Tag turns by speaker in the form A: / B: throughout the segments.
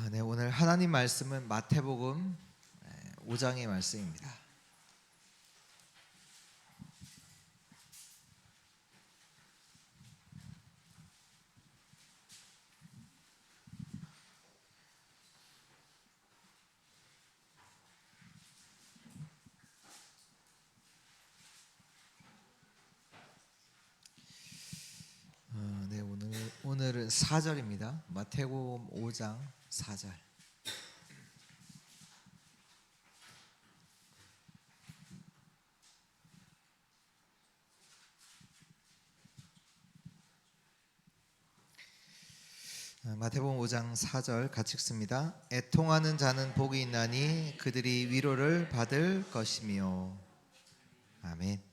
A: 네, 오늘 하나님 말씀은 마태복음 5장의 말씀입니다. 네, 오늘은 4절입니다. 마태복음 5장 4절. 마태복음 5장 4절 같이 읽습니다. 애통하는 자는 복이 있나니 그들이 위로를 받을 것이며. 아멘.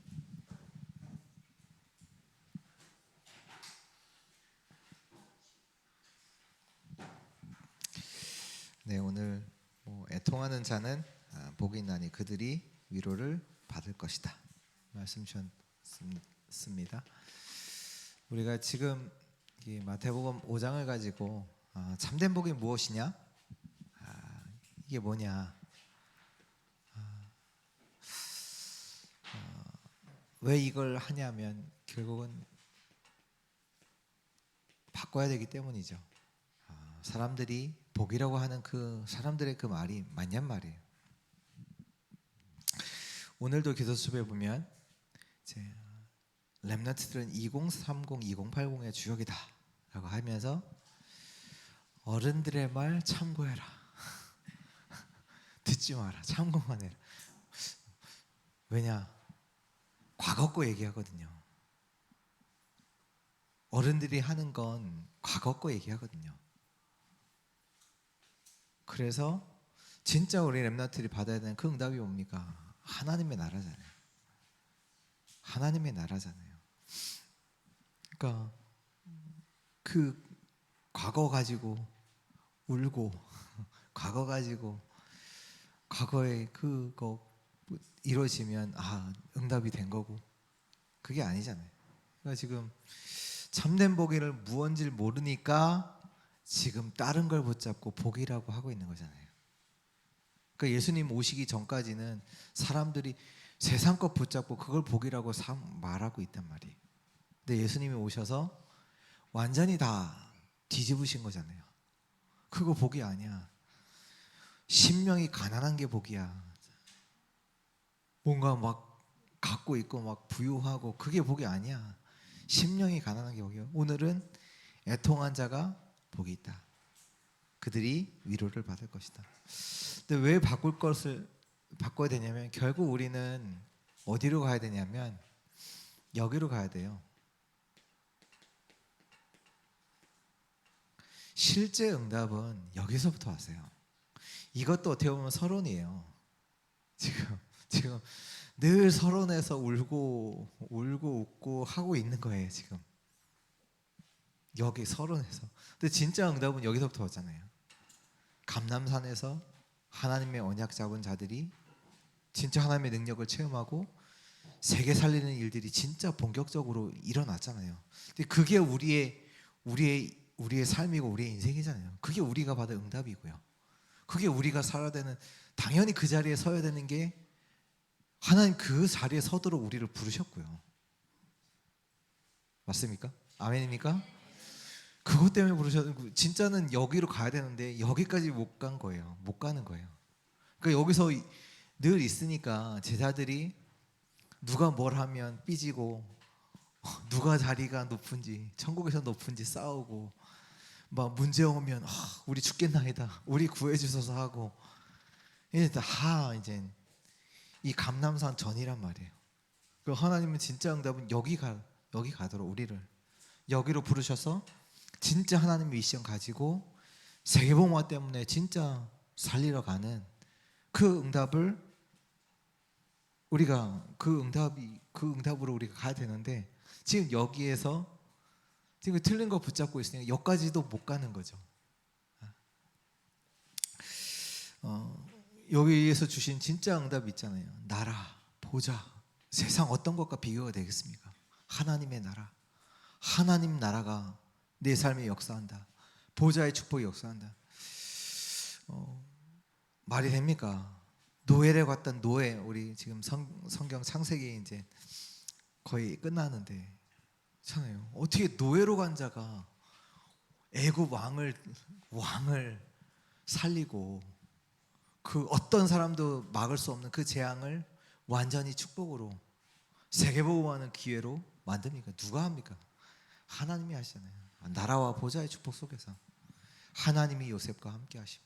A: 네, 오늘 애통하는 자는 복이 있나니 그들이 위로를 받을 것이다. 말씀 주셨습니다. 우리가 지금 이 마태복음 5장을 가지고 참된 복이 무엇이냐? 이게 뭐냐? 왜 이걸 하냐면 결국은 바꿔야 되기 때문이죠. 사람들이 복이라고 하는 그 사람들의 그 말이 맞냔 말이에요. 오늘도 기도수업에 보면 이제 렘넌트들은 2030, 2080의 주역이다 라고 하면서 어른들의 말 참고해라. 듣지 마라. 참고만 해라. 왜냐? 과거 거 얘기하거든요. 어른들이 하는 건 과거 거 얘기하거든요. 그래서 진짜 우리 렘넌트들이 받아야 되는 그 응답이 뭡니까? 하나님의 나라잖아요. 하나님의 나라잖아요. 그러니까 그 과거 가지고 울고 과거 가지고 과거에 그거 이루어지면 응답이 된 거고 그게 아니잖아요. 그러니까 지금 참된 복이를 무언지를 모르니까 지금 다른 걸 붙잡고 복이라고 하고 있는 거잖아요. 그러니까 예수님 오시기 전까지는 사람들이 세상 것 붙잡고 그걸 복이라고 말하고 있단 말이에요. 근데 예수님이 오셔서 완전히 다 뒤집으신 거잖아요. 그거 복이 아니야. 심령이 가난한 게 복이야. 뭔가 막 갖고 있고 막 부유하고 그게 복이 아니야. 심령이 가난한 게 복이에요. 오늘은 애통한 자가 복이 있다. 그들이 위로를 받을 것이다. 근데 왜 바꿔야 되냐면 결국 우리는 어디로 가야 되냐면 여기로 가야 돼요. 실제 응답은 여기서부터 왔어요. 이것도 어떻게 보면 서론이에요. 지금 늘 서론에서 울고 웃고 하고 있는 거예요. 지금 여기 서론에서. 근데 진짜 응답은 여기서부터 왔잖아요. 감람산에서 하나님의 언약 잡은 자들이 진짜 하나님의 능력을 체험하고 세계 살리는 일들이 진짜 본격적으로 일어났잖아요. 근데 그게 우리의 삶이고 우리의 인생이잖아요. 그게 우리가 받은 응답이고요. 그게 우리가 살아야 되는, 당연히 그 자리에 서야 되는 게 하나님 그 자리에 서도록 우리를 부르셨고요. 맞습니까? 아멘입니까? 그것 때문에 부르셨고 진짜는 여기로 가야 되는데 여기까지 못 간 거예요. 못 가는 거예요. 그러니까 여기서 늘 있으니까 제자들이 누가 뭘 하면 삐지고 누가 자리가 높은지 천국에서 높은지 싸우고 막 문제 오면 우리 죽겠나이다. 우리 구해주셔서 하고 이제 이제 이 감람산 전이란 말이에요. 그 하나님은 진짜 응답은 여기 가도록 우리를 여기로 부르셔서 진짜 하나님의 미션 가지고 세계복음화 때문에 진짜 살리러 가는 그 응답을 우리가 그 응답으로 우리가 가야 되는데 지금 여기에서 지금 틀린 거 붙잡고 있으니까 여기까지도 못 가는 거죠. 여기에서 주신 진짜 응답이 있잖아요. 나라, 보좌, 세상 어떤 것과 비교가 되겠습니까? 하나님의 나라, 하나님 나라가 내 삶에 역사한다. 보좌의 축복이 역사한다. 말이 됩니까? 노예를 갔던 노예, 우리 지금 성경 창세기 이제 거의 끝나는데잖아요. 어떻게 노예로 간 자가 애굽 왕을 살리고 그 어떤 사람도 막을 수 없는 그 재앙을 완전히 축복으로 세계복음하는 기회로 만듭니까? 누가 합니까? 하나님이 하시잖아요. 나라와 보좌의 축복 속에서 하나님이 요셉과 함께 하시고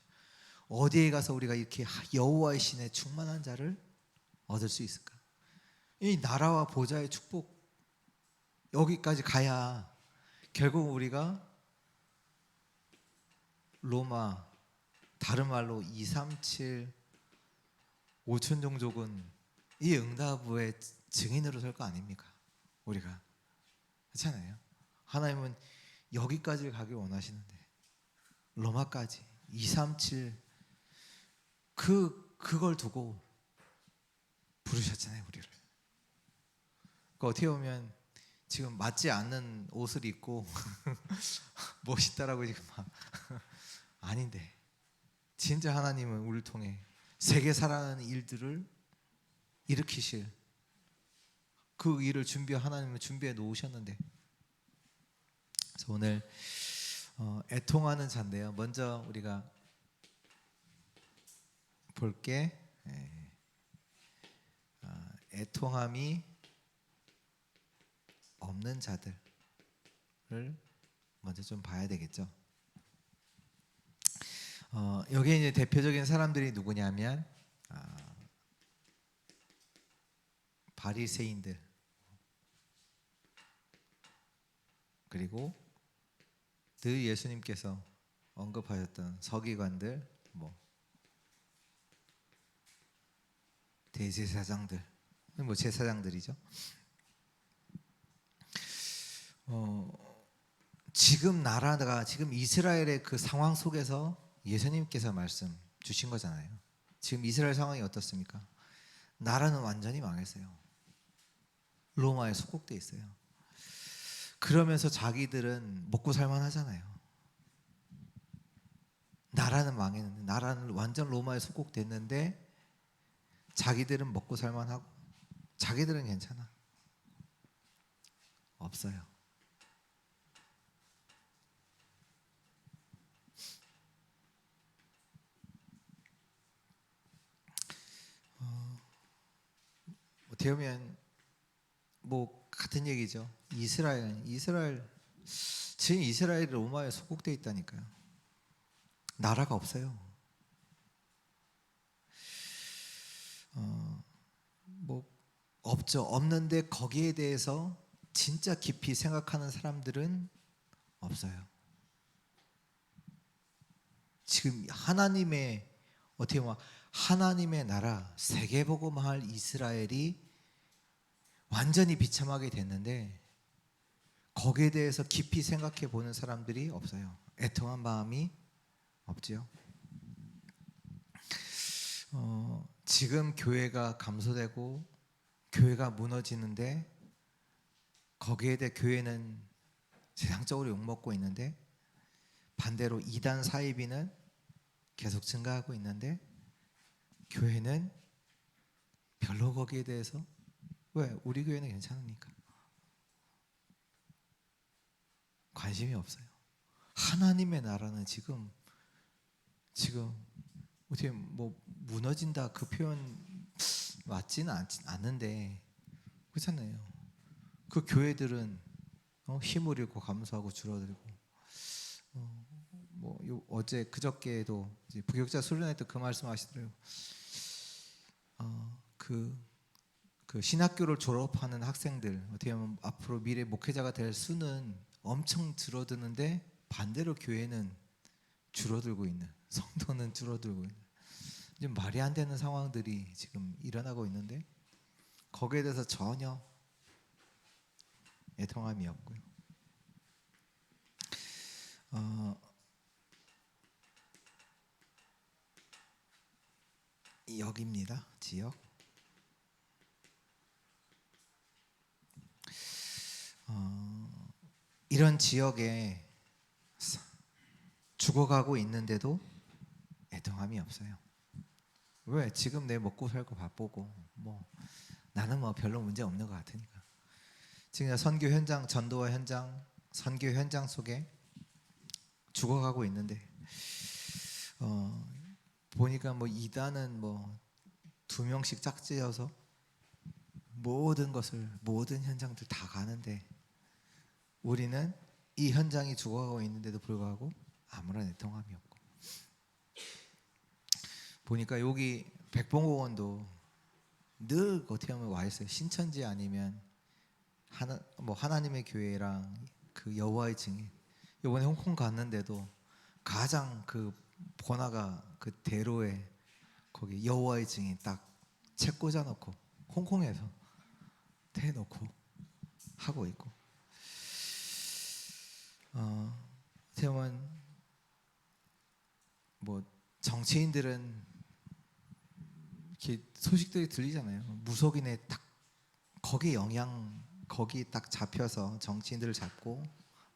A: 어디에 가서 우리가 이렇게 여호와의 신에 충만한 자를 얻을 수 있을까? 이 나라와 보좌의 축복 여기까지 가야 결국 우리가 로마 다른 말로 237 5천 종족은 이 응답의 증인으로 설 거 아닙니까? 우리가 그렇잖아요. 하나님은 여기까지 가길 원하시는데 로마까지 237 그걸 두고 부르셨잖아요, 우리를. 그러니까 어떻게 보면 지금 맞지 않는 옷을 입고 멋있다라고 지금 막 아닌데 진짜 하나님은 우리를 통해 세계 살아가는 일들을 일으키실 그 일을 하나님은 준비해 놓으셨는데 그래서 오늘 애통하는 자인데요. 먼저 우리가 볼게 애통함이 없는 자들을 먼저 좀 봐야 되겠죠. 여기 이제 대표적인 사람들이 누구냐면 바리새인들 그리고 늘 예수님께서 언급하셨던 서기관들, 뭐 대제사장들, 뭐 제사장들이죠. 지금 나라가 지금 이스라엘의 그 상황 속에서 예수님께서 말씀 주신 거잖아요. 지금 이스라엘 상황이 어떻습니까? 나라는 완전히 망했어요. 로마에 속국돼 있어요. 그러면서 자기들은 먹고 살만 하잖아요. 나라는 망했는데, 나라는 완전 로마에 속국됐는데 자기들은 먹고 살만 하고 자기들은 괜찮아. 없어요. 어떻게 보면 뭐 같은 얘기죠. 지금 이스라엘이 로마에 속국돼 있다니까요. 나라가 없어요. 뭐 없죠. 없는데 거기에 대해서 진짜 깊이 생각하는 사람들은 없어요. 지금 어떻게 보면 하나님의 나라 세계복음할 이스라엘이 완전히 비참하게 됐는데 거기에 대해서 깊이 생각해 보는 사람들이 없어요. 애통한 마음이 없지요. 지금 교회가 감소되고 교회가 무너지는데 거기에 대해 교회는 세상적으로 욕먹고 있는데 반대로 이단 사이비는 계속 증가하고 있는데 교회는 별로 거기에 대해서 왜 우리 교회는 괜찮으니까 관심이 없어요. 하나님의 나라는 지금 어떻게 뭐 무너진다 그 표현 맞지는 않는데 그렇잖아요. 그 교회들은 힘을 잃고 감소하고 줄어들고 뭐 어제 그저께도 이제 부교육자 수련회 때 그 말씀하시더라고요. 그 신학교를 졸업하는 학생들 어떻게 보면 앞으로 미래 목회자가 될 수는 엄청 줄어드는데 반대로 교회는 줄어들고 있는 성도는 줄어들고 있는 좀 말이 안 되는 상황들이 지금 일어나고 있는데 거기에 대해서 전혀 애통함이 없고요. 여기입니다. 지역. 이런 지역에 죽어가고 있는데도 애통함이 없어요. 왜? 지금 내 먹고 살고 바쁘고 뭐 나는 뭐 별로 문제 없는 것 같으니까. 지금 선교 현장, 전도와 현장, 선교 현장 속에 죽어가고 있는데 보니까 뭐 이단은 뭐 2명씩 짝지어서 모든 현장들 다 가는데 우리는 이 현장이 죽어가고 있는데도 불구하고 아무런 애통함이 없고, 보니까 여기 백봉공원도 늘 어떻게 하면 와 있어요. 신천지 아니면 하나님의 교회랑 그 여호와의 증인. 이번에 홍콩 갔는데도 가장 그 번화가 그 대로에 거기 여호와의 증인 딱 책 꽂아놓고 홍콩에서 대놓고 하고 있고, 태원 뭐 정치인들은 이렇게 소식들이 들리잖아요. 무속인의 딱 거기 딱 잡혀서 정치인들을 잡고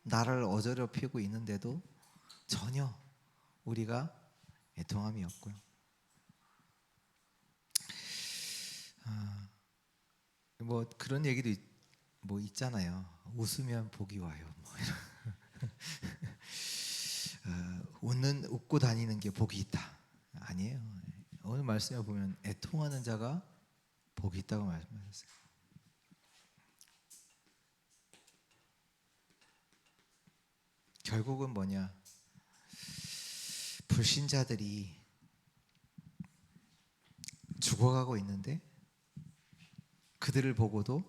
A: 나라를 어지럽히고 있는데도 전혀 우리가 애통함이 없고요. 뭐 그런 얘기도 뭐 있잖아요. 웃으면 복이 와요. 뭐 이런. 웃고 다니는 게 복이 있다. 아니에요. 오늘 말씀에 보면 애통하는 자가 복이 있다고 말씀하셨어요. 결국은 뭐냐? 불신자들이 죽어가고 있는데 그들을 보고도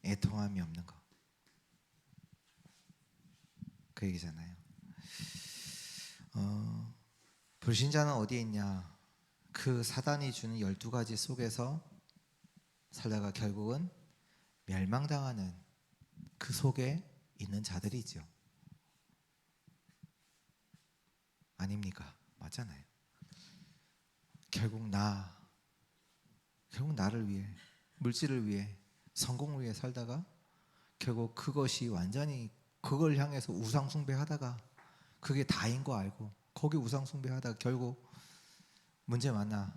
A: 애통함이 없는 거. 그 얘기잖아요. 불신자는 어디에 있냐? 그 사단이 주는 12가지 속에서 살다가 결국은 멸망당하는 그 속에 있는 자들이죠. 아닙니까? 맞잖아요. 결국 나를 위해, 물질을 위해, 성공을 위해 살다가 결국 그것이 완전히 그걸 향해서 우상숭배하다가 그게 다인 거 알고 거기 우상숭배하다가 결국 문제 많아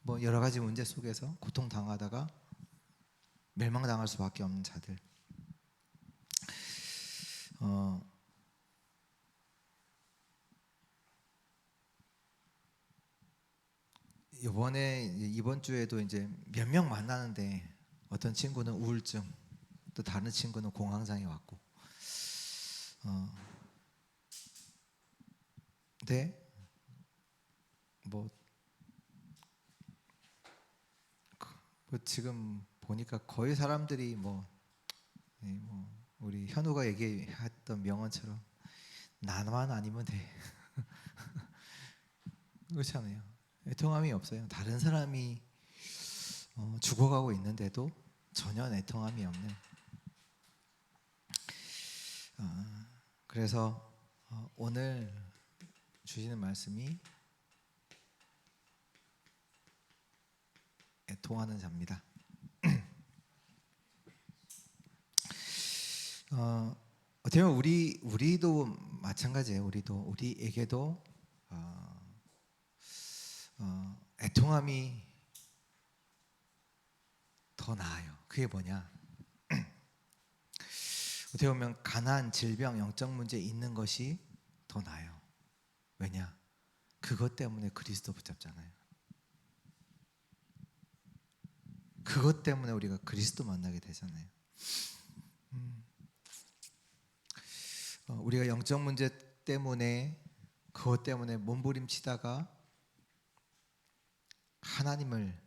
A: 뭐 여러 가지 문제 속에서 고통당하다가 멸망당할 수밖에 없는 자들. 이번 주에도 이제 몇 명 만나는데 어떤 친구는 우울증, 또 다른 친구는 공황장애 왔고, 근데 뭐 지금 보니까 거의 사람들이 뭐 우리 현우가 얘기했던 명언처럼 나만 아니면 돼. 그렇잖아요. 애통함이 없어요. 다른 사람이 죽어가고 있는데도 전혀 애통함이 없는. 그래서 오늘 주시는 말씀이 애통하는 자입니다. 어떻게 보면 우리도 마찬가지예요. 우리에게도 애통함이 더 나아요. 그게 뭐냐? 어떻게 보면 가난, 질병, 영적 문제 있는 것이 더 나아요. 왜냐? 그것 때문에 그리스도 붙잡잖아요. 그것 때문에 우리가 그리스도 만나게 되잖아요. 우리가 영적 문제 때문에 그것 때문에 몸부림치다가 하나님을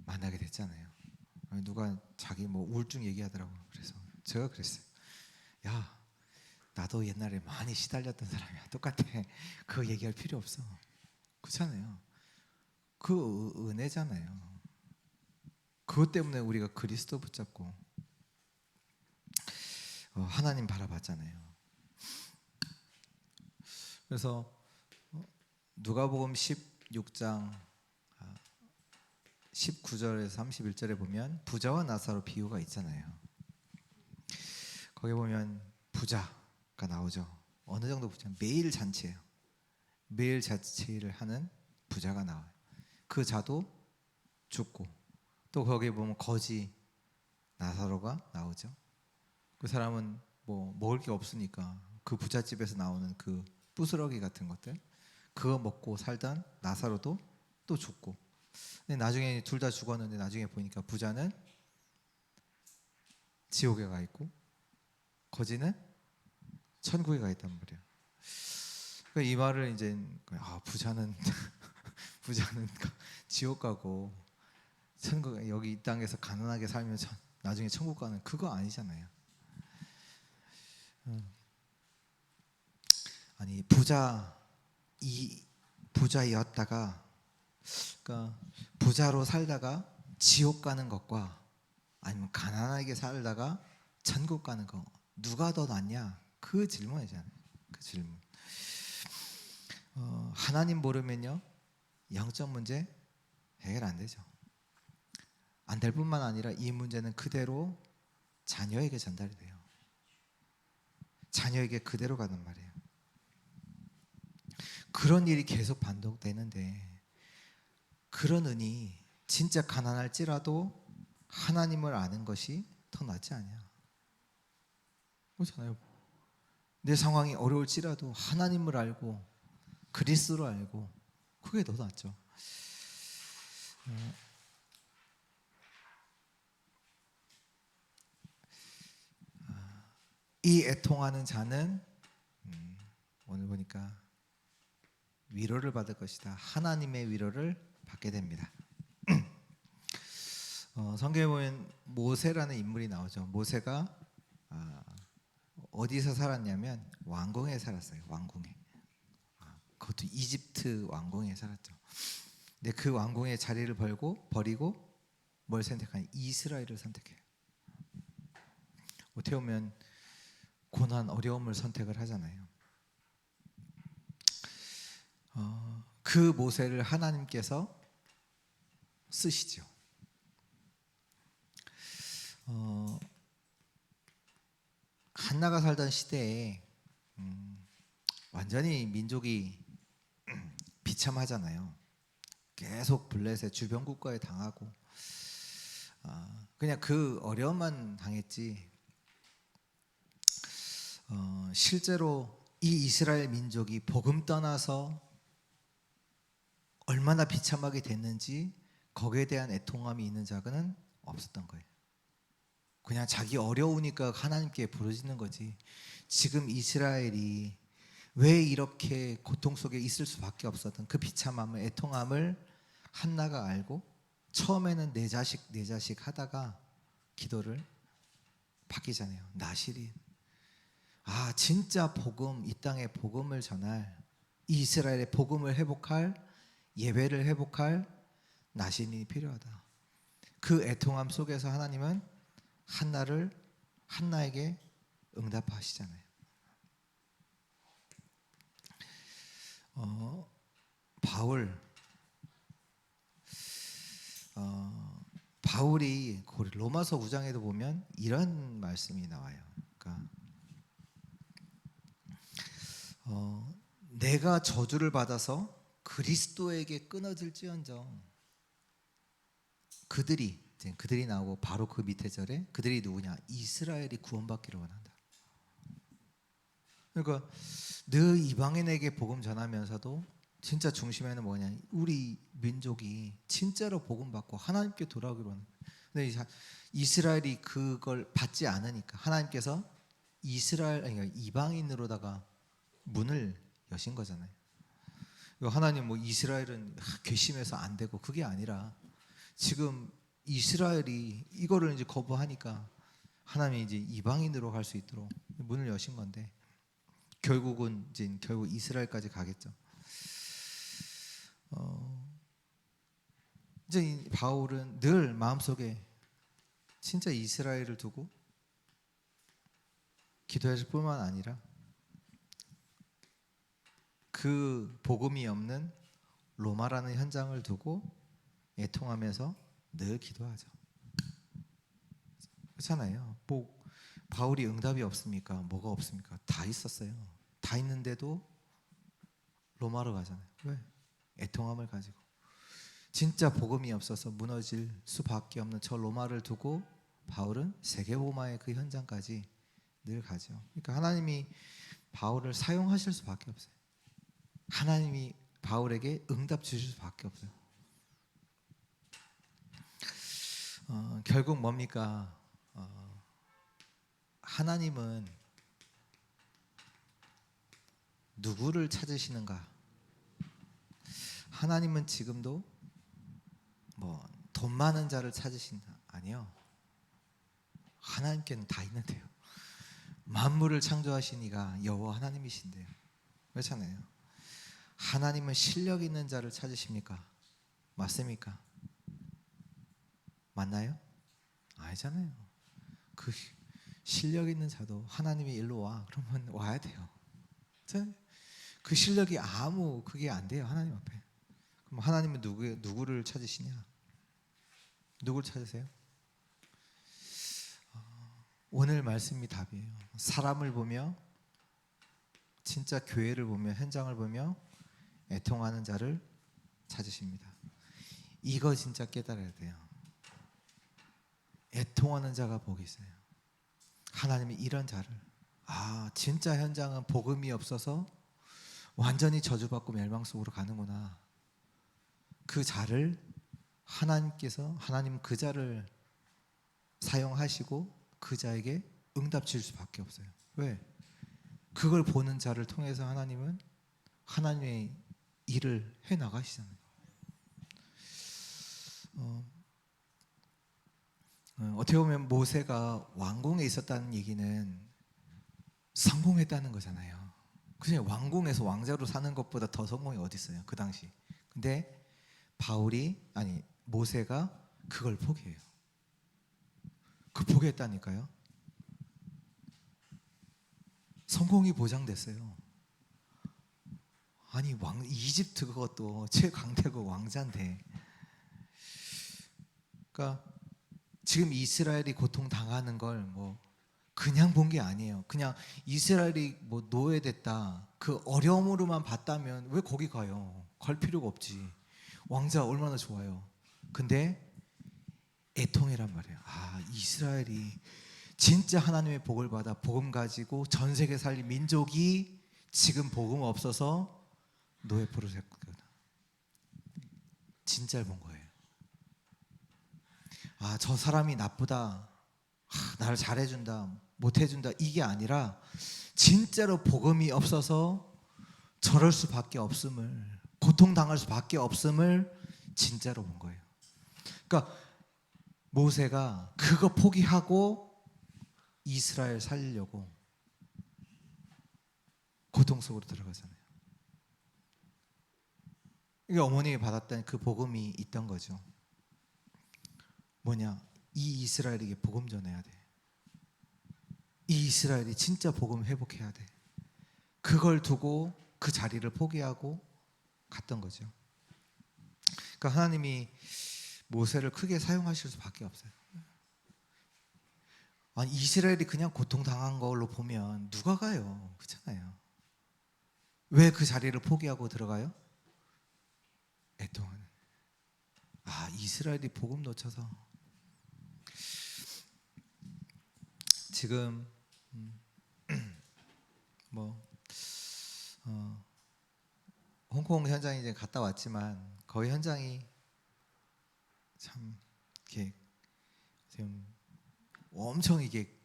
A: 만나게 됐잖아요. 누가 자기 뭐 우울증 얘기하더라고. 그래서 제가 그랬어요. 야, 나도 옛날에 많이 시달렸던 사람이야. 똑같아. 그거 얘기할 필요 없어. 그렇잖아요. 그 은혜잖아요. 그것 때문에 우리가 그리스도 붙잡고 하나님 바라봤잖아요. 그래서 누가복음 16장 19절에서 31절에 보면 부자와 나사로 비유가 있잖아요. 거기 보면 부자가 나오죠. 어느 정도 부자? 매일 잔치예요. 매일 자취를 하는 부자가 나와요. 그 자도 죽고, 또 거기에 보면 거지 나사로가 나오죠. 그 사람은 뭐 먹을 게 없으니까 그 부잣집에서 나오는 그 부스러기 같은 것들 그거 먹고 살던 나사로도 또 죽고. 근데 나중에 둘 다 죽었는데 나중에 보니까 부자는 지옥에 가 있고 거지는 천국에 가 있단 말이에요. 그러니까 이 말을 이제 부자는 부자는 지옥 가고 천국, 여기 이 땅에서 가난하게 살면 나중에 천국 가는, 그거 아니잖아요. 아니 부자였다가, 그러니까 부자로 살다가 지옥 가는 것과 아니면 가난하게 살다가 천국 가는 거 누가 더 낫냐, 그 질문이잖아요. 그 질문. 하나님 모르면요 영적 문제 해결 안 되죠. 안 될 뿐만 아니라 이 문제는 그대로 자녀에게 전달이 돼요. 자녀에게 그대로 가는 말이에요. 그런 일이 계속 반복되는데, 그런 은이 진짜 가난할지라도 하나님을 아는 것이 더 낫지 않냐. 그렇잖아요. 내 상황이 어려울지라도 하나님을 알고 그리스도를 알고, 그게 더 낫죠. 이 애통하는 자는 오늘 보니까 위로를 받을 것이다. 하나님의 위로를 받게 됩니다. 성경에 보면 모세라는 인물이 나오죠. 모세가 어디서 살았냐면 왕궁에 살았어요. 왕궁에. 그것도 이집트 왕궁에 살았죠. 근데 그 왕궁의 자리를 버리고 뭘 선택하냐? 이스라엘을 선택해요. 어떻게 보면 고난, 어려움을 선택을 하잖아요. 그 모세를 하나님께서 쓰시죠. 한나가 살던 시대에 완전히 민족이 비참하잖아요. 계속 블레셋 주변 국가에 당하고, 그냥 그 어려움만 당했지, 실제로 이 이스라엘 민족이 복음 떠나서 얼마나 비참하게 됐는지 거기에 대한 애통함이 있는 자는 없었던 거예요. 그냥 자기 어려우니까 하나님께 부르짖는 거지. 지금 이스라엘이 왜 이렇게 고통 속에 있을 수밖에 없었던 그 비참함을, 애통함을 한나가 알고 처음에는 내 자식 하다가 기도를 바뀌잖아요. 나시린. 진짜 복음, 이 땅에 복음을 전할, 이스라엘의 복음을 회복할, 예배를 회복할 나신이 필요하다. 그 애통함 속에서 하나님은 한나에게 응답하시잖아요. 바울이 로마서 9장에도 보면 이런 말씀이 나와요. 그러니까 내가 저주를 받아서 그리스도에게 끊어질지언정, 그들이 나오고 바로 그 밑에 절에 그들이 누구냐? 이스라엘이 구원받기를 원한다. 그러니까 늘 이방인에게 복음 전하면서도 진짜 중심에는 뭐냐? 우리 민족이 진짜로 복음 받고 하나님께 돌아오기로 하는. 근데 이스라엘이 그걸 받지 않으니까 하나님께서 그러니까 이방인으로다가 문을 여신 거잖아요. 하나님 이스라엘은 괘씸해서 안 되고, 그게 아니라 지금 이스라엘이 이거를 이제 거부하니까 하나님이 이제 이방인으로 갈 수 있도록 문을 여신 건데, 결국 이스라엘까지 가겠죠. 이제 바울은 늘 마음속에 진짜 이스라엘을 두고 기도했을 뿐만 아니라 그 복음이 없는 로마라는 현장을 두고 애통하면서 늘 기도하죠. 그렇잖아요. 바울이 응답이 없습니까? 뭐가 없습니까? 다 있었어요. 다 있는데도 로마로 가잖아요. 왜? 애통함을 가지고. 진짜 복음이 없어서 무너질 수밖에 없는 저 로마를 두고 바울은 세계복음화의 그 현장까지 늘 가죠. 그러니까 하나님이 바울을 사용하실 수밖에 없어요. 하나님이 바울에게 응답 주실 수밖에 없어요. 결국 뭡니까? 하나님은 누구를 찾으시는가? 하나님은 지금도 뭐 돈 많은 자를 찾으신다? 아니요. 하나님께는 다 있는데요. 만물을 창조하신 이가 여호와 하나님이신데요. 그렇잖아요. 하나님은 실력 있는 자를 찾으십니까? 맞습니까? 맞나요? 아니잖아요. 그 실력 있는 자도 하나님이 일로 와 그러면 와야 돼요. 그 실력이 아무 그게 안 돼요. 하나님 앞에. 그럼 하나님은 누구를 찾으시냐? 누구를 찾으세요? 오늘 말씀이 답이에요. 사람을 보며, 진짜 교회를 보며, 현장을 보며 애통하는 자를 찾으십니다. 이거 진짜 깨달아야 돼요. 애통하는 자가 복이 있어요. 하나님이 이런 자를, 진짜 현장은 복음이 없어서 완전히 저주받고 멸망 속으로 가는구나. 그 자를 하나님 그 자를 사용하시고 그 자에게 응답 줄 수밖에 없어요. 왜? 그걸 보는 자를 통해서 하나님은 하나님의 일을 해 나가시잖아요. 어떻게 보면 모세가 왕궁에 있었다는 얘기는 성공했다는 거잖아요. 그냥 왕궁에서 왕자로 사는 것보다 더 성공이 어디 있어요? 그 당시. 근데 모세가 그걸 포기해요. 그 포기했다니까요. 성공이 보장됐어요. 아니 이집트 그것도 최강대국 왕자인데. 그러니까 지금 이스라엘이 고통 당하는 걸 뭐 그냥 본 게 아니에요. 그냥 이스라엘이 뭐 노예됐다 그 어려움으로만 봤다면 왜 거기 가요? 갈 필요가 없지. 왕자 얼마나 좋아요. 근데 애통이란 말이에요. 이스라엘이 진짜 하나님의 복을 받아 복음 가지고 전 세계 살린 민족이 지금 복음 없어서 노예 포로됐구나. 진짜를 본 거예요. 저 사람이 나쁘다, 나를 잘해준다, 못해준다, 이게 아니라 진짜로 복음이 없어서 저럴 수밖에 없음을, 고통당할 수밖에 없음을 진짜로 본 거예요. 그러니까 모세가 그거 포기하고 이스라엘 살리려고 고통 속으로 들어가잖아요. 이게 어머님이 받았던 그 복음이 있던 거죠. 뭐냐? 이 이스라엘에게 복음 전해야 돼. 이 이스라엘이 진짜 복음 회복해야 돼. 그걸 두고 그 자리를 포기하고 갔던 거죠. 그러니까 하나님이 모세를 크게 사용하실 수밖에 없어요. 이스라엘이 그냥 고통당한 걸로 보면 누가 가요? 그렇잖아요. 왜 그 자리를 포기하고 들어가요? 애통하는. 이스라엘이 복음 놓쳐서. 지금 홍콩 현장에 이제 갔다 왔지만 거의 현장이 참 이렇게 지금 엄청 이게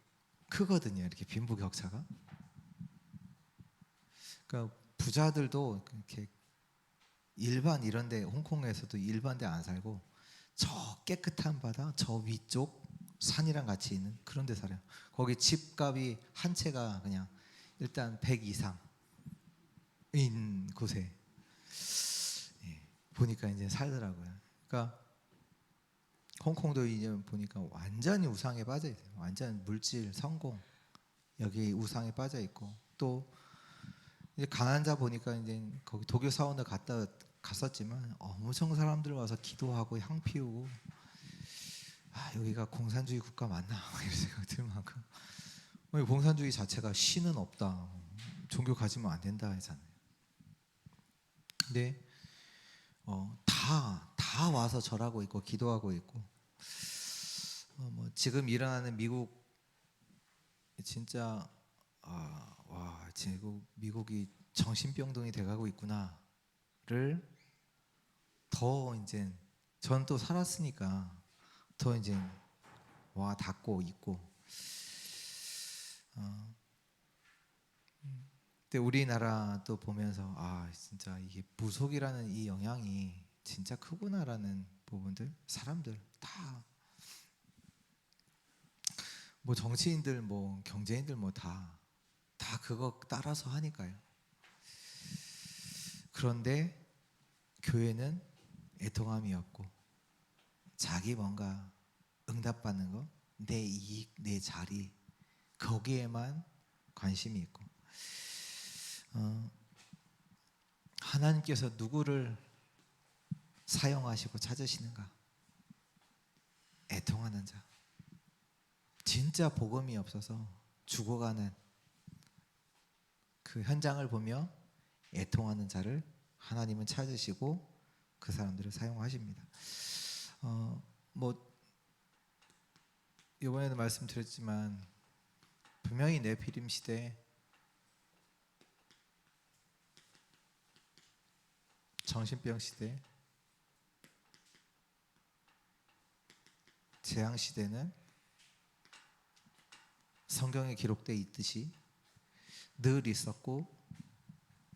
A: 크거든요. 이렇게 빈부격차가. 그러니까 부자들도 이렇게 일반 이런데 홍콩에서도 일반데 안 살고 저 깨끗한 바다 저 위쪽 산이랑 같이 있는 그런 데 살아요. 거기 집값이 한 채가 그냥 일단 100 이상인 곳에 보니까 이제 살더라고요. 그러니까 홍콩도 이제 보니까 완전히 우상에 빠져 있어요. 완전 물질, 성공 여기 우상에 빠져 있고, 또 이제 가난한 자 보니까 이제 거기 독일 사원을 갔었지만 엄청 사람들 와서 기도하고 향 피우고, 여기가 공산주의 국가 맞나 이런 생각 들 만큼. 공산주의 자체가 신은 없다, 종교 가지면 안 된다 하잖아요. 근데 다 와서 절하고 있고 기도하고 있고 뭐 지금 일어나는 미국 진짜 와 지금 미국이 정신병동이 돼가고 있구나를 더 이제 전 또 살았으니까 더 이제 와 닿고 있고 근데 우리나라 또 보면서 진짜 이게 무속이라는 이 영향이 진짜 크구나라는 부분들 사람들 다 뭐 정치인들 뭐 경제인들 뭐 다 그거 따라서 하니까요. 그런데 교회는 애통함이었고 자기 뭔가 응답받는 거, 내 이익, 내 자리 거기에만 관심이 있고 하나님께서 누구를 사용하시고 찾으시는가? 애통하는 자, 진짜 복음이 없어서 죽어가는 그 현장을 보며 애통하는 자를 하나님은 찾으시고 그 사람들을 사용하십니다. 뭐 이번에도 말씀드렸지만 분명히 네피림 시대, 정신병 시대, 재앙 시대는 성경에 기록되어 있듯이 늘 있었고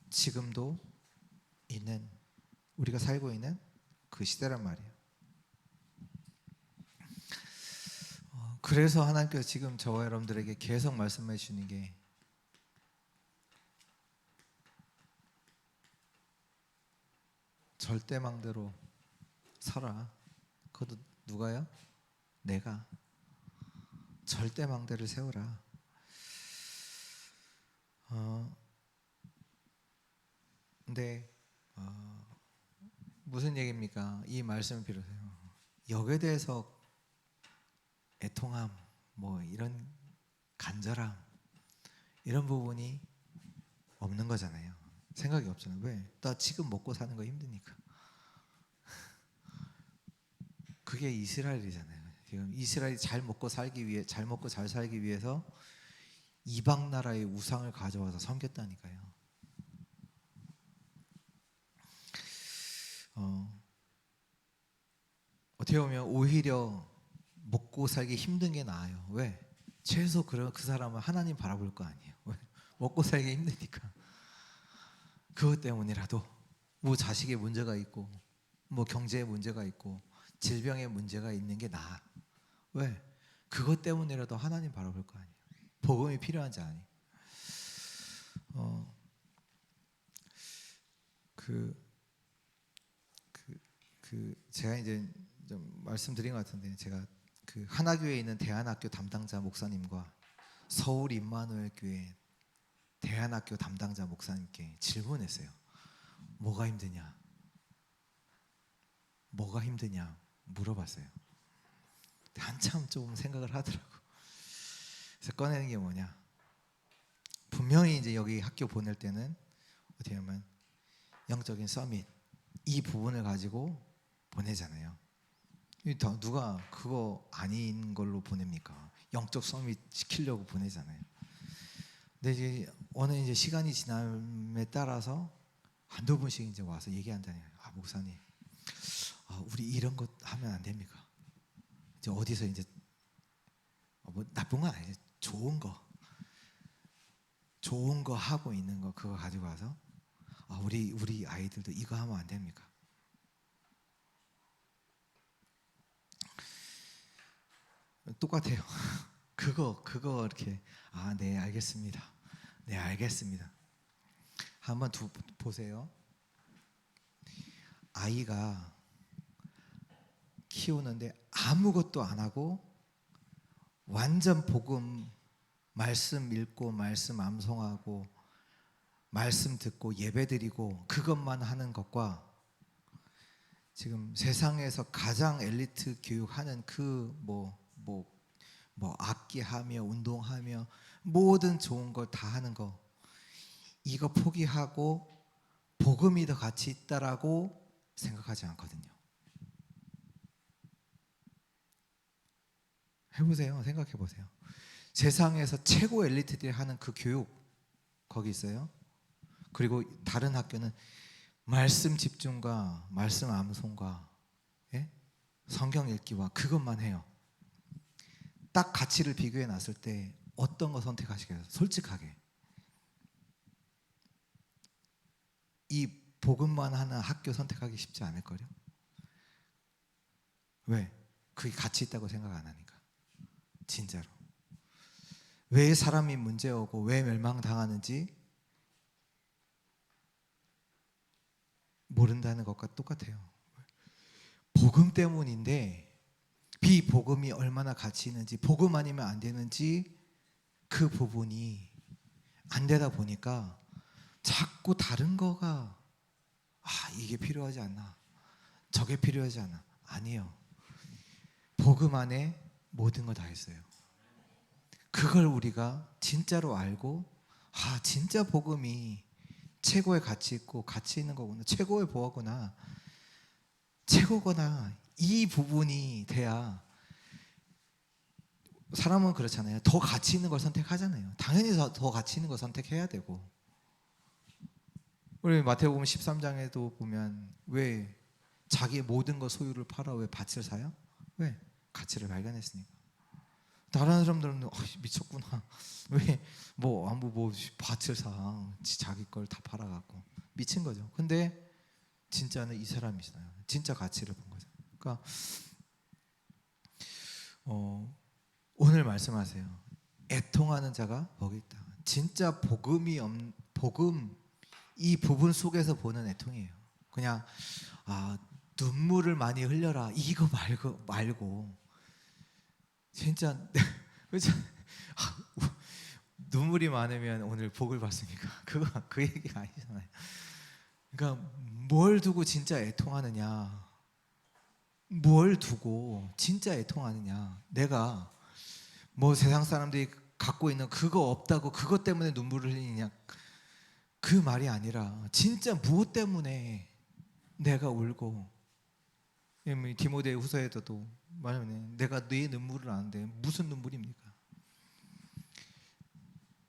A: 지금도 있는 우리가 살고 있는 그 시대란 말이에요. 그래서 하나님께서 지금 저와 여러분들에게 계속 말씀해 주시는 게 절대망대로 서라. 그것도 누가요? 내가 절대망대를 세우라. 근데 무슨 얘기입니까? 이 말씀을 비롯해요. 역에 대해서 애통함, 뭐 이런 간절함 이런 부분이 없는 거잖아요. 생각이 없잖아요. 왜? 나 지금 먹고 사는 거 힘드니까. 그게 이스라엘이잖아요. 지금 이스라엘이 잘 먹고 살기 위해, 잘 먹고 잘 살기 위해서 이방 나라의 우상을 가져와서 섬겼다니까요. 어떻게 보면 오히려 먹고 살기 힘든 게 나아요. 왜? 최소 그 사람은 하나님 바라볼 거 아니에요. 왜? 먹고 살기 힘드니까. 그것 때문이라도 뭐 자식의 문제가 있고 뭐 경제의 문제가 있고 질병의 문제가 있는 게 나아. 왜? 그것 때문이라도 하나님 바라볼 거 아니에요. 복음이 필요한지 아니. 제가 이제 좀 말씀드린 것 같은데 제가 그 하나교회에 있는 대안학교 담당자 목사님과 서울 임마누엘 교회 대안학교 담당자 목사님께 질문했어요. 뭐가 힘드냐? 뭐가 힘드냐? 물어봤어요. 한참 좀 생각을 하더라고. 그래서 꺼내는 게 뭐냐? 분명히 이제 여기 학교 보낼 때는 어떻게 보면 영적인 서밋 이 부분을 가지고 보내잖아요. 누가 그거 아닌 걸로 보냅니까? 영적 서밋 시키려고 보내잖아요. 근데 이제 어느 이제 시간이 지남에 따라서 한두 분씩 이제 와서 얘기한다네요. 목사님, 우리 이런 것 하면 안 됩니까? 이제 어디서 이제 뭐 나쁜 건 아니죠. 좋은 거 하고 있는 거 그거 가지고 와서 우리 아이들도 이거 하면 안 됩니까? 똑같아요. 그거 이렇게 네 알겠습니다. 네 알겠습니다. 한번 보세요. 아이가 키우는데 아무것도 안 하고 완전 복음 말씀 읽고 말씀 암송하고 말씀 듣고 예배드리고 그것만 하는 것과 지금 세상에서 가장 엘리트 교육하는 그 뭐 악기하며 운동하며 모든 좋은 걸 다 하는 거 이거 포기하고 복음이 더 가치 있다라고 생각하지 않거든요. 해보세요. 생각해보세요. 세상에서 최고 엘리트들이 하는 그 교육 거기 있어요. 그리고 다른 학교는 말씀 집중과 말씀 암송과 예? 성경 읽기와 그것만 해요. 딱 가치를 비교해 놨을 때 어떤 거 선택하시겠어요? 솔직하게. 이 복음만 하는 학교 선택하기 쉽지 않을걸요? 왜? 그게 가치 있다고 생각 안 하니까. 진짜로. 왜 사람이 문제오고 왜 멸망당하는지 모른다는 것과 똑같아요. 복음 때문인데 비복음이 얼마나 가치 있는지, 복음 아니면 안 되는지 그 부분이 안 되다 보니까 자꾸 다른 거가 이게 필요하지 않나, 저게 필요하지 않아. 아니에요. 복음 안에 모든 거 다 있어요. 그걸 우리가 진짜로 알고 진짜 복음이 최고의 가치 있고 가치 있는 거구나, 최고의 보호구나, 최고거나, 이 부분이 돼야. 사람은 그렇잖아요. 더 가치 있는 걸 선택하잖아요. 당연히 더 가치 있는 걸 선택해야 되고. 우리 마태복음 13장에도 보면 왜 자기의 모든 것 소유를 팔아 왜 밭을 사요? 왜? 가치를 발견했으니까. 다른 사람들은 미쳤구나. 왜 뭐 밭을 사? 자기 걸 다 팔아갖고 미친 거죠. 근데 진짜는 이 사람이잖아요. 진짜 가치를 본 거죠. 그러니까 오늘 말씀하세요. 애통하는 자가 복이 있다. 진짜 복음 이 부분 속에서 보는 애통이에요. 그냥 눈물을 많이 흘려라 이거 말고 진짜 눈물이 많으면 오늘 복을 받습니까? 그 얘기가 아니잖아요. 그러니까 뭘 두고 진짜 애통하느냐, 뭘 두고 진짜 애통하느냐. 내가 뭐 세상 사람들이 갖고 있는 그거 없다고 그것 때문에 눈물을 흘리느냐, 그 말이 아니라 진짜 무엇 때문에 내가 울고. 디모데 후서에도 말하면 내가 네 눈물을 아는데 무슨 눈물입니까?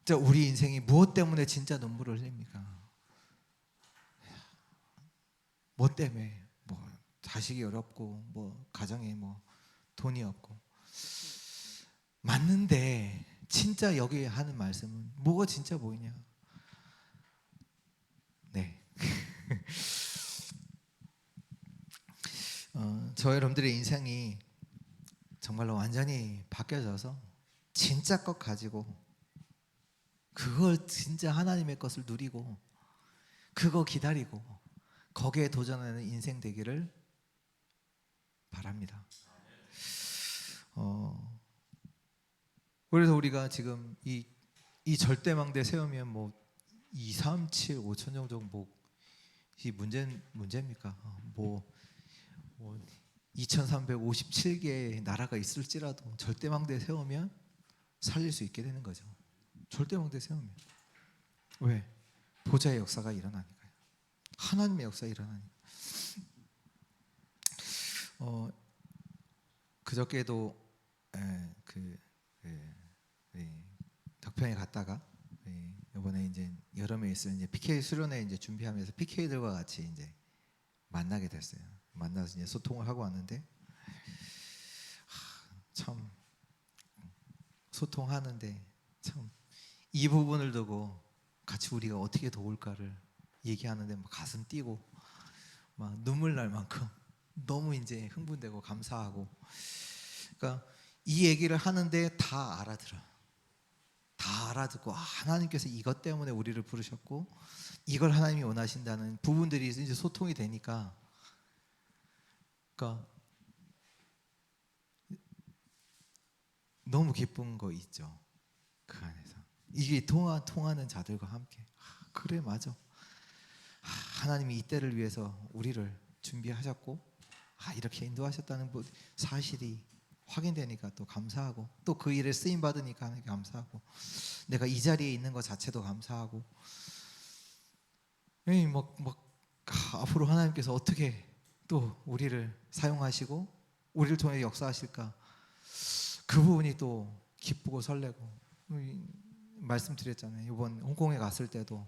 A: 진짜 우리 인생이 무엇 때문에 진짜 눈물을 흘립니까? 뭐 때문에? 뭐 자식이 어렵고 뭐 가정에 뭐 돈이 없고. 맞는데 진짜 여기 하는 말씀은 뭐가 진짜 보이냐? 네. 저 여러분들의 인생이 정말로 완전히 바뀌어져서 진짜 것 가지고 그걸 진짜 하나님의 것을 누리고 그거 기다리고 거기에 도전하는 인생 되기를 바랍니다. 그래서 우리가 지금 이 절대망대 세우면 뭐 2, 3, 7, 5천 정도 이 문제입니까? 뭐 2357개의 나라가 있을지라도 절대망대 세우면 살릴 수 있게 되는 거죠. 절대망대 세우면. 왜? 보좌의 역사가 일어나니까요. 하나님의 역사가 일어나니까. 그저께도 덕평에 갔다가 이번에 이제 여름에 있을 이제 PK 수련회 이제 준비하면서 PK들과 같이 이제 만나게 됐어요. 만나서 이제 소통을 하고 왔는데 참 소통하는데 참 이 부분을 두고 같이 우리가 어떻게 도울까를 얘기하는데 막 가슴 뛰고 막 눈물 날 만큼 너무 이제 흥분되고 감사하고. 그러니까 이 얘기를 하는데 다 알아들어. 다 알아듣고 하나님께서 이것 때문에 우리를 부르셨고 이걸 하나님이 원하신다는 부분들이 이제 소통이 되니까. 그러니까 너무 기쁜 거 있죠. 그 안에서 이게 통하는 자들과 함께 그래 맞아. 하나님이 이때를 위해서 우리를 준비하셨고 이렇게 인도하셨다는 사실이 확인되니까 또 감사하고 또 그 일에 쓰임 받으니까 하나님께 감사하고 내가 이 자리에 있는 것 자체도 감사하고. 앞으로 하나님께서 어떻게 또 우리를 사용하시고 우리를 통해 역사하실까, 그 부분이 또 기쁘고 설레고, 말씀드렸잖아요. 이번 홍콩에 갔을 때도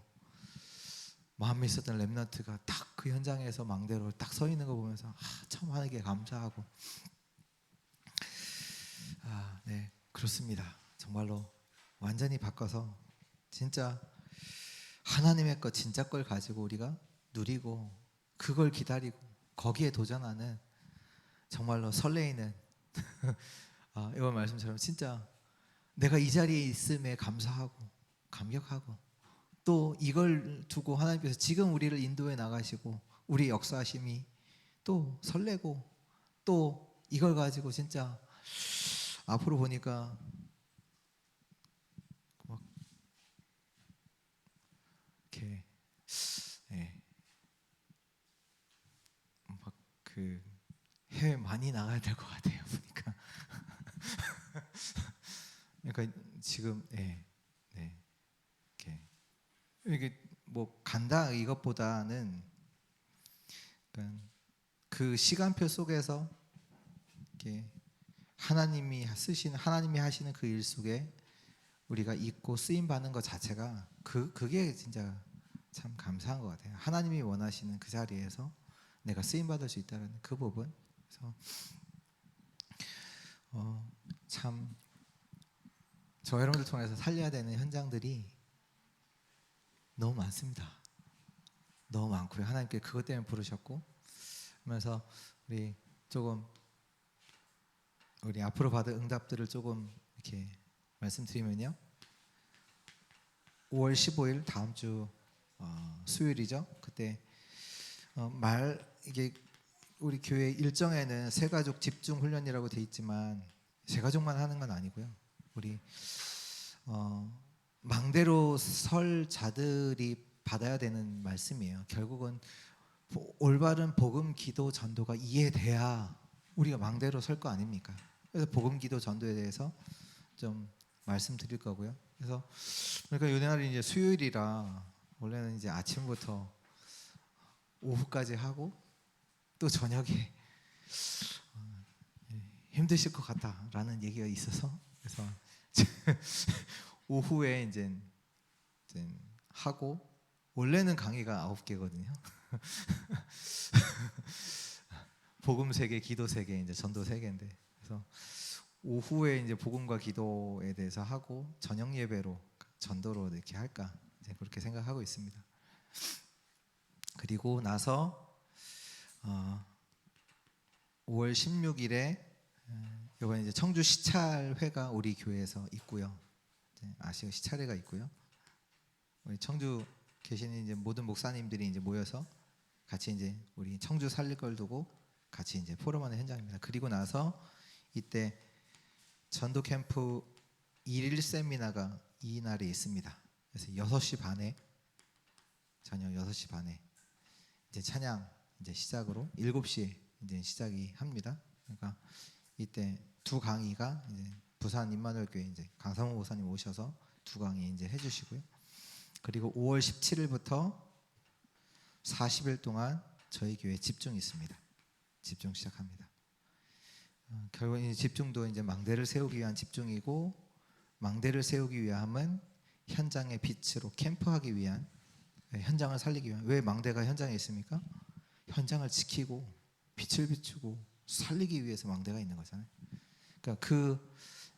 A: 마음에 있었던 렘넌트가 딱 그 현장에서 망대로 딱 서 있는 거 보면서 참 하나님께 감사하고, 네, 그렇습니다. 정말로 완전히 바꿔서 진짜 하나님의 것, 진짜 걸 가지고 우리가 누리고 그걸 기다리고 거기에 도전하는, 정말로 설레이는 이번 말씀처럼 진짜 내가 이 자리에 있음에 감사하고 감격하고, 또 이걸 두고 하나님께서 지금 우리를 인도해 나가시고 우리 역사하심이 또 설레고, 또 이걸 가지고 진짜 앞으로 보니까 막 이렇게 막 그 해외 많이 나가야 될 것 같아요 보니까. 그러니까 지금 이게 뭐 간다 이것보다는, 그러니까 그 시간표 속에서 이렇게 하나님이 하시는 그 일 속에 우리가 있고 쓰임 받는 것 자체가 그게 진짜 참 감사한 것 같아요. 하나님이 원하시는 그 자리에서 내가 쓰임 받을 수 있다는 그 부분. 그래서 참 저 여러분들 통해서 살려야 되는 현장들이 너무 많습니다. 너무 많고요. 하나님께 그것 때문에 부르셨고, 그러면서 우리 앞으로 받을 응답들을 조금 이렇게 말씀드리면요. 5월 15일 다음 주 수요일이죠. 그때 이게 우리 교회 일정에는 새가족 집중 훈련이라고 돼 있지만 새가족만 하는 건 아니고요. 우리 망대로 설 자들이 받아야 되는 말씀이에요. 결국은 올바른 복음, 기도, 전도가 이해돼야 우리가 망대로 설 거 아닙니까? 그래서 복음, 기도, 전도에 대해서 좀 말씀드릴 거고요. 그래서 그러니까 요날이 이제 수요일이라 원래는 이제 아침부터 오후까지 하고 또 저녁에 힘드실 것 같다라는 얘기가 있어서, 그래서 오후에 이제 하고, 원래는 강의가 9개거든요. 복음 3개, 기도 3개, 이제 전도 3개인데, 그래서 오후에 이제 복음과 기도에 대해서 하고 저녁 예배로 전도로 이렇게 할까, 이제 그렇게 생각하고 있습니다. 그리고 나서 5월 16일에 이번 이제 청주 시찰회가 우리 교회에서 있고요. 아시아 시찰회가 있고요. 우리 청주 계시는 이제 모든 목사님들이 이제 모여서 같이 이제 우리 청주 살릴 걸 두고 같이 이제 포럼하는 현장입니다. 그리고 나서 이때 전도 캠프 1일 세미나가 이 날에 있습니다. 그래서 6시 반에, 저녁 6시 반에 이제 찬양 이제 시작으로 7시에 이제 시작이 합니다. 그러니까 이때 두 강의가 이제 부산 임마누엘 교회 이제 강상호 목사님 오셔서 두 강의 이제 해주시고요. 그리고 5월 17일부터 40일 동안 저희 교회 집중이 있습니다. 집중 시작합니다. 결국 이 집중도 이제 망대를 세우기 위한 집중이고, 망대를 세우기 위함은 현장의 빛으로 캠프하기 위한, 현장을 살리기 위한. 왜 망대가 현장에 있습니까? 현장을 지키고 빛을 비추고 살리기 위해서 망대가 있는 거잖아요. 그러니까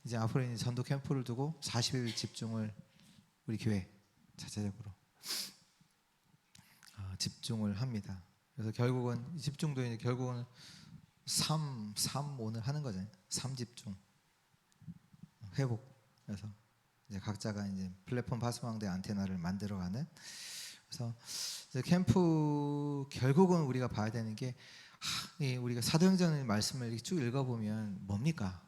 A: 이제 앞으로 이제 전도 캠프를 두고 40일 집중을 우리 교회 자체적으로 집중을 합니다. 그래서 결국은 집중도 이제 결국은 3 오늘 하는 거잖아요. 3집중 회복. 그래서 이제 각자가 이제 플랫폼 파수망대 안테나를 만들어가는. 그래서 이제 캠프 결국은 우리가 봐야 되는 게, 우리가 사도행전의 말씀을 쭉 읽어보면 뭡니까?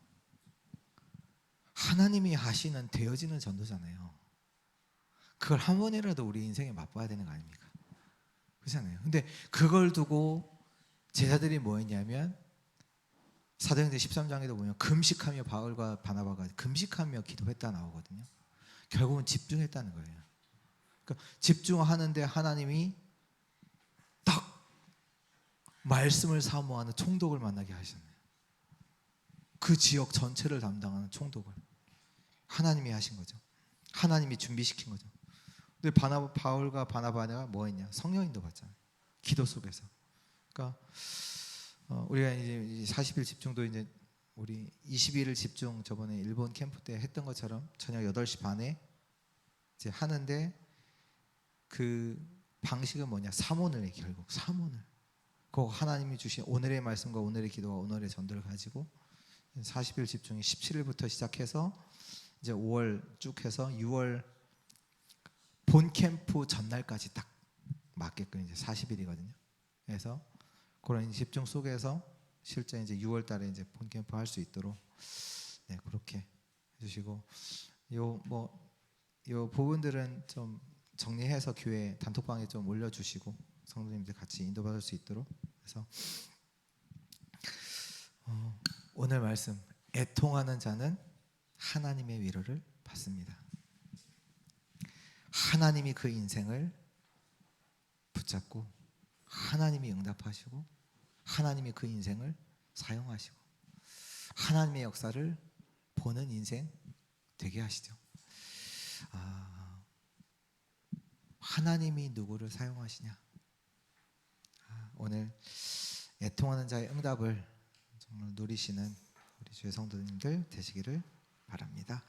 A: 하나님이 하시는 되어지는 전도잖아요. 그걸 한 번이라도 우리 인생에 맛봐야 되는 거 아닙니까? 그렇잖아요. 근데 그걸 두고 제자들이 뭐 했냐면, 사도행전 13장에도 보면 금식하며 바울과 바나바가 금식하며 기도했다 나오거든요. 결국은 집중했다는 거예요. 그러니까 집중하는데 하나님이 말씀을 사모하는 총독을 만나게 하셨네요. 그 지역 전체를 담당하는 총독을 하나님이 하신 거죠. 하나님이 준비시킨 거죠. 근데 바울과 바나바가 뭐 했냐? 성령인도 받잖아요. 기도 속에서. 그러니까 우리가 이제 40일 집중도 이제 우리 21일 집중 저번에 일본 캠프 때 했던 것처럼 저녁 8시 반에 이제 하는데 그 방식은 뭐냐? 사모늘, 결국 사모늘. 그 하나님이 주신 오늘의 말씀과 오늘의 기도와 오늘의 전도를 가지고 40일 집중이 17일부터 시작해서 이제 5월 쭉 해서 6월 본 캠프 전날까지 딱 맞게끔 이제 40일이거든요. 그래서 그런 집중 속에서 실제 이제 6월 달에 이제 본 캠프 할 수 있도록 네, 그렇게 해주시고 요 부분들은 좀 정리해서 교회 단톡방에 좀 올려주시고 성도님들 같이 인도받을 수 있도록 해서 오늘 말씀 애통하는 자는 하나님의 위로를 받습니다. 하나님이 그 인생을 붙잡고 하나님이 응답하시고 하나님이 그 인생을 사용하시고 하나님의 역사를 보는 인생 되게 하시죠. 하나님이 누구를 사용하시냐? 오늘 애통하는 자의 응답을 정말 누리시는 우리 주의 성도님들 되시기를 바랍니다.